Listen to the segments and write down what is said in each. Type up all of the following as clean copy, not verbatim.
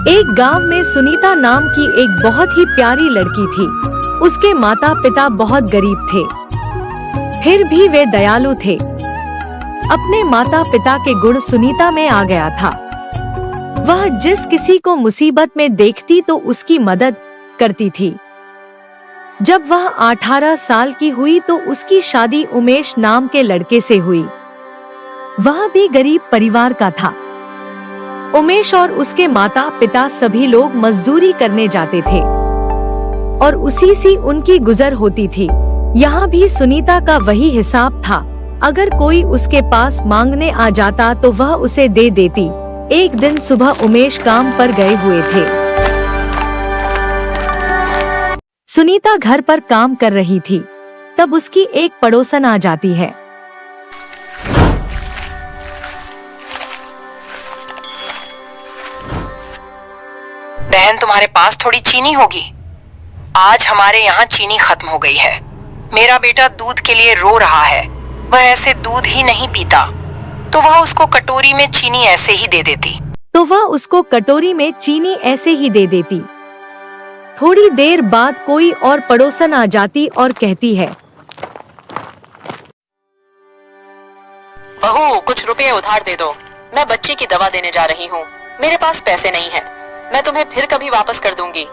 एक गांव में सुनीता नाम की एक बहुत ही प्यारी लड़की थी। उसके माता पिता बहुत गरीब थे, फिर भी वे दयालु थे। अपने माता पिता के गुण सुनीता में आ गया था। वह जिस किसी को मुसीबत में देखती तो उसकी मदद करती थी। जब वह 18 साल की हुई तो उसकी शादी उमेश नाम के लड़के से हुई। वह भी गरीब परिवार का था। उमेश और उसके माता पिता सभी लोग मजदूरी करने जाते थे और उसी से उनकी गुजर होती थी। यहाँ भी सुनीता का वही हिसाब था। अगर कोई उसके पास मांगने आ जाता तो वह उसे दे देती। एक दिन सुबह उमेश काम पर गए हुए थे। सुनीता घर पर काम कर रही थी, तब उसकी एक पड़ोसन आ जाती है। बहन, तुम्हारे पास थोड़ी चीनी होगी? आज हमारे यहाँ चीनी खत्म हो गई है। मेरा बेटा दूध के लिए रो रहा है। वह ऐसे दूध ही नहीं पीता, तो वह उसको कटोरी में चीनी ऐसे ही दे देती। थोड़ी देर बाद कोई और पड़ोसन आ जाती और कहती है, बहू, कुछ रुपए उधार दे दो। मैं बच्चे की दवा देने जा रही हूँ। मेरे पास पैसे नहीं हैं। मैं तुम्हें फिर कभी वापस कर दूंगी।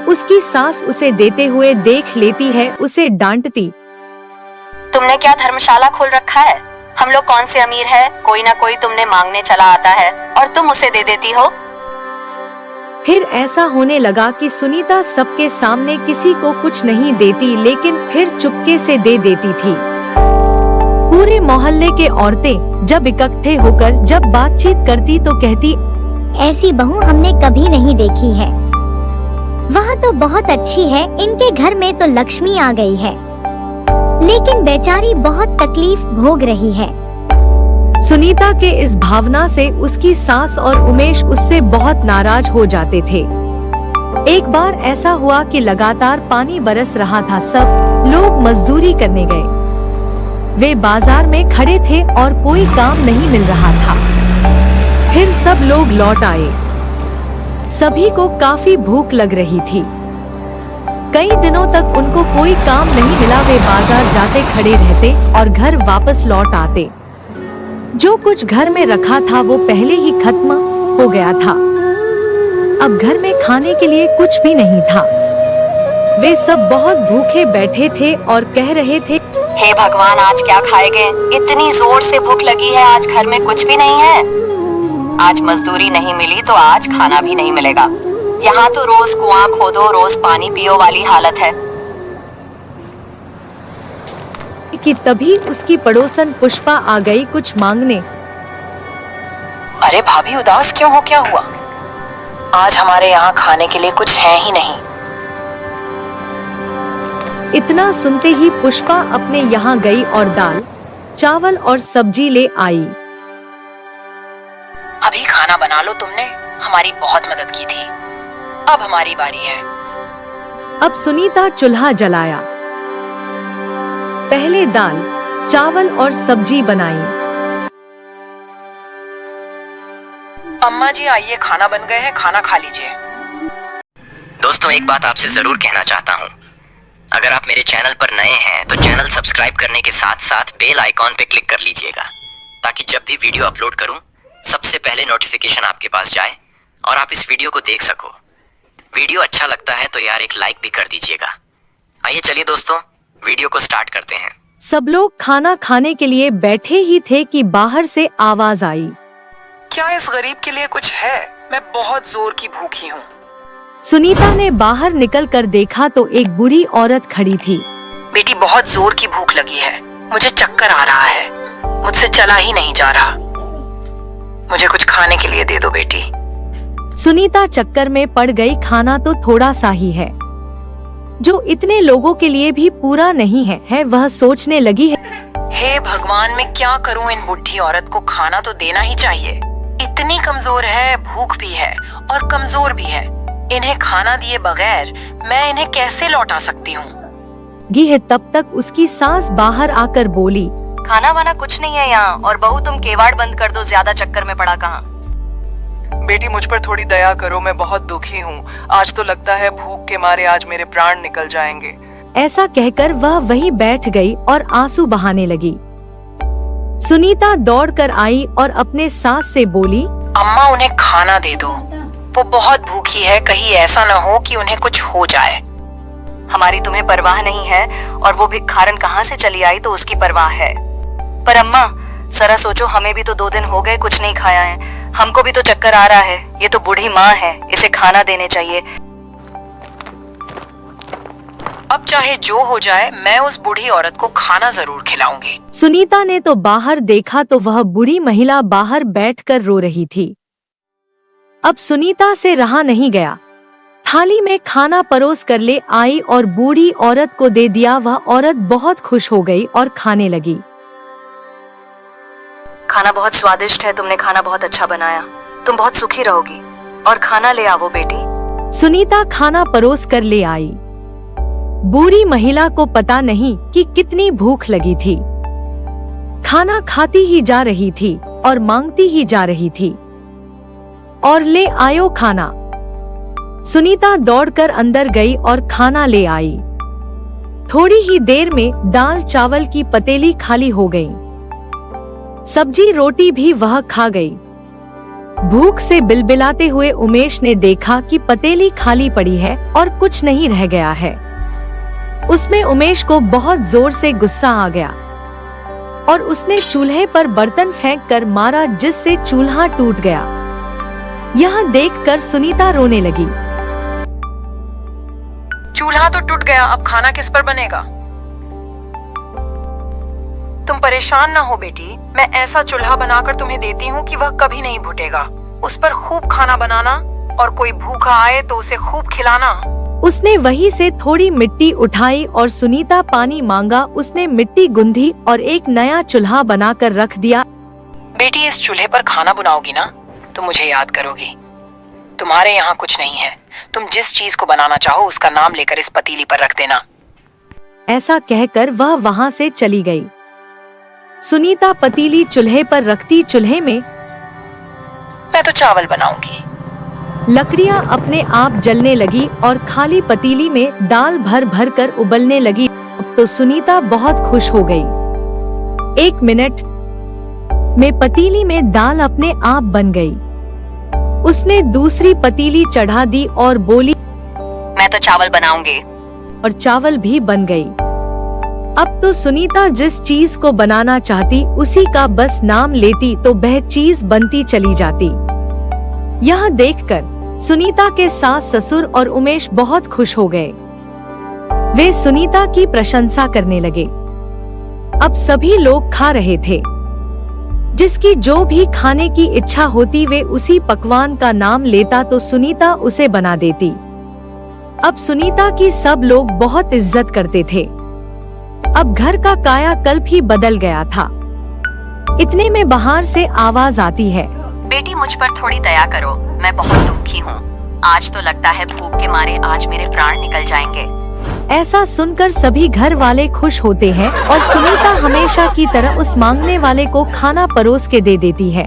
उसकी सास उसे देते हुए देख लेती है, उसे डांटती, तुमने क्या धर्मशाला खोल रखा है? हम लोग कौन से अमीर है? कोई ना कोई तुमने मांगने चला आता है और तुम उसे दे देती हो। फिर ऐसा होने लगा कि सुनीता सबके सामने किसी को कुछ नहीं देती, लेकिन फिर चुपके से दे देती थी। पूरे मोहल्ले के औरतें जब इकट्ठे होकर जब बातचीत करती तो कहती, ऐसी बहू हमने कभी नहीं देखी है। वह तो बहुत अच्छी है, इनके घर में तो लक्ष्मी आ गई है, लेकिन बेचारी बहुत तकलीफ भोग रही है। सुनीता के इस भावना से उसकी सास और उमेश उससे बहुत नाराज हो जाते थे। एक बार ऐसा हुआ कि लगातार पानी बरस रहा था। सब लोग मजदूरी करने गए। वे बाजार में खड़े थे और कोई काम नहीं मिल रहा था। फिर सब लोग लौट आए। सभी को काफी भूख लग रही थी। कई दिनों तक उनको कोई काम नहीं मिला। वे बाजार जाते खड़े रहते और घर वापस लौट आते। जो कुछ घर में रखा था वो पहले ही खत्म हो गया था। अब घर में खाने के लिए कुछ भी नहीं था। वे सब बहुत भूखे बैठे थे और कह रहे थे, हे भगवान, आज क्या खाएंगे? इतनी जोर से भूख लगी है, आज घर में कुछ भी नहीं है। आज मजदूरी नहीं मिली तो आज खाना भी नहीं मिलेगा। यहाँ तो रोज कुआं खोदो, रोज पानी पियो वाली हालत है। कि तभी उसकी पड़ोसन पुष्पा आ गई कुछ मांगने। अरे भाभी, उदास क्यों हो? क्या हुआ? आज हमारे यहाँ खाने के लिए कुछ है ही नहीं। इतना सुनते ही पुष्पा अपने यहाँ गई और दाल, चावल और सब्जी ले आई। अभी खाना बना लो, तुमने हमारी बहुत मदद की थी। अब हमारी बारी है। अब सुनीता चूल्हा जलाया। पहले दाल, चावल और सब्जी बनाई। अम्मा जी आइए, खाना बन गए हैं, खाना खा लीजिए। दोस्तों, एक बात आपसे जरूर कहना चाहता हूँ। अगर आप मेरे चैनल पर नए हैं तो चैनल सब्सक्राइब करने के साथ साथ बेल आइकॉन पे क्लिक कर लीजिएगा, ताकि जब भी वीडियो अपलोड करूं सबसे पहले नोटिफिकेशन आपके पास जाए और आप इस वीडियो को देख सको। वीडियो अच्छा लगता है तो यार एक लाइक भी कर दीजिएगा। आइए चलिए दोस्तों, वीडियो को स्टार्ट करते हैं। सब लोग खाना खाने के लिए बैठे ही थे कि बाहर से आवाज आई, क्या इस गरीब के लिए कुछ है? मैं बहुत जोर की भूखी हूँ। सुनीता ने बाहर निकलकर देखा तो एक बूढ़ी औरत खड़ी थी। बेटी, बहुत जोर की भूख लगी है। मुझे चक्कर आ रहा है। मुझसे चला ही नहीं जा रहा। मुझे कुछ खाने के लिए दे दो बेटी। सुनीता चक्कर में पड़ गई। खाना तो थोड़ा सा ही है, जो इतने लोगों के लिए भी पूरा नहीं है। वह सोचने लगी है, हे भगवान, मैं क्या करूं? इन बुढ़ी औरत को खाना तो देना ही चाहिए। इतनी कमजोर है, भूख भी है और कमजोर भी है। इन्हें खाना दिए बगैर मैं इन्हें कैसे लौटा सकती हूँ? तब तक उसकी सास बाहर आकर बोली, खाना वाना कुछ नहीं है यहाँ। और बहू तुम केवाड़ बंद कर दो, ज्यादा चक्कर में पड़ा कहाँ। बेटी मुझ पर थोड़ी दया करो, मैं बहुत दुखी हूँ। आज तो लगता है भूख के मारे आज मेरे प्राण निकल जाएंगे। ऐसा कहकर वह वहीं बैठ गई और आंसू बहाने लगी। सुनीता दौड़कर आई और अपने सास से बोली, अम्मा उन्हें खाना दे दो, वो बहुत भूखी है, कहीं ऐसा न हो कि उन्हें कुछ हो जाए। हमारी तुम्हें परवाह नहीं है, और वो भिखारन कहाँ से चली आई तो उसकी परवाह है। पर अम्मा जरा सोचो, हमें भी तो 2 दिन हो गए कुछ नहीं खाया है, हमको भी तो चक्कर आ रहा है। ये तो बूढ़ी माँ है, इसे खाना देने चाहिए। अब चाहे जो हो जाए, मैं उस बूढ़ी औरत को खाना जरूर खिलाऊंगी। सुनीता ने तो बाहर देखा तो वह बूढ़ी महिला बाहर बैठकर रो रही थी। अब सुनीता से रहा नहीं गया, थाली में खाना परोस कर ले आई और बूढ़ी औरत को दे दिया। वह औरत बहुत खुश हो गई और खाने लगी। खाना बहुत स्वादिष्ट है, तुमने खाना बहुत अच्छा बनाया, तुम बहुत सुखी रहोगी। और खाना ले आओ बेटी। सुनीता खाना परोस कर ले आई। बूढ़ी महिला को पता नहीं कि कितनी भूख लगी थी। खाना खाती ही जा रही थी और मांगती ही जा रही थी। और ले आयो खाना। सुनीता दौड़कर अंदर गई और खाना ले आई। थोड़ी ही देर में दाल चावल की पतेली खाली हो गई। सब्जी रोटी भी वह खा गई। भूख से बिलबिलाते हुए उमेश ने देखा कि पतेली खाली पड़ी है और कुछ नहीं रह गया है। उसमें उमेश को बहुत जोर से गुस्सा आ गया और उसने चूल्हे पर बर्तन फेंक कर मारा, जिससे चूल्हा टूट गया। यह देखकर सुनीता रोने लगी। चूल्हा तो टूट गया, अब खाना किस पर बनेगा? तुम परेशान ना हो बेटी, मैं ऐसा चूल्हा बनाकर तुम्हें देती हूँ कि वह कभी नहीं भुटेगा। उस पर खूब खाना बनाना और कोई भूखा आए तो उसे खूब खिलाना। उसने वहीं से थोड़ी मिट्टी उठाई और सुनीता पानी मांगा। उसने मिट्टी गुंधी और एक नया चूल्हा बनाकर रख दिया। बेटी इस चूल्हे पर खाना बनाओगी ना तो मुझे याद करोगी। तुम्हारे यहाँ कुछ नहीं है, तुम जिस चीज को बनाना चाहो उसका नाम लेकर इस पतीली पर रख देना। ऐसा कहकर वह वहां से चली गई। सुनीता पतीली चूल्हे पर रखती चूल्हे में मैं तो चावल बनाऊंगी। लकड़ियां अपने आप जलने लगी और खाली पतीली में दाल भर भर कर उबलने लगी। तो सुनीता बहुत खुश हो गई। 1 मिनट में पतीली में दाल अपने आप बन गई। उसने दूसरी पतीली चढ़ा दी और बोली, मैं तो चावल बनाऊंगी। और चावल भी बन गई। अब तो सुनीता जिस चीज को बनाना चाहती उसी का बस नाम लेती तो वह चीज बनती चली जाती। यह देखकर सुनीता के सास ससुर और उमेश बहुत खुश हो गए। वे सुनीता की प्रशंसा करने लगे। अब सभी लोग खा रहे थे। जिसकी जो भी खाने की इच्छा होती वे उसी पकवान का नाम लेता तो सुनीता उसे बना देती। अब सुनीता की सब लोग बहुत इज्जत करते थे। अब घर का कायाकल्प ही बदल गया था। इतने में बाहर से आवाज आती है, बेटी मुझ पर थोड़ी दया करो, मैं बहुत दुखी हूँ। आज तो लगता है भूख के मारे आज मेरे प्राण निकल जाएंगे। ऐसा सुनकर सभी घर वाले खुश होते हैं और सुनीता हमेशा की तरह उस मांगने वाले को खाना परोस के दे देती है।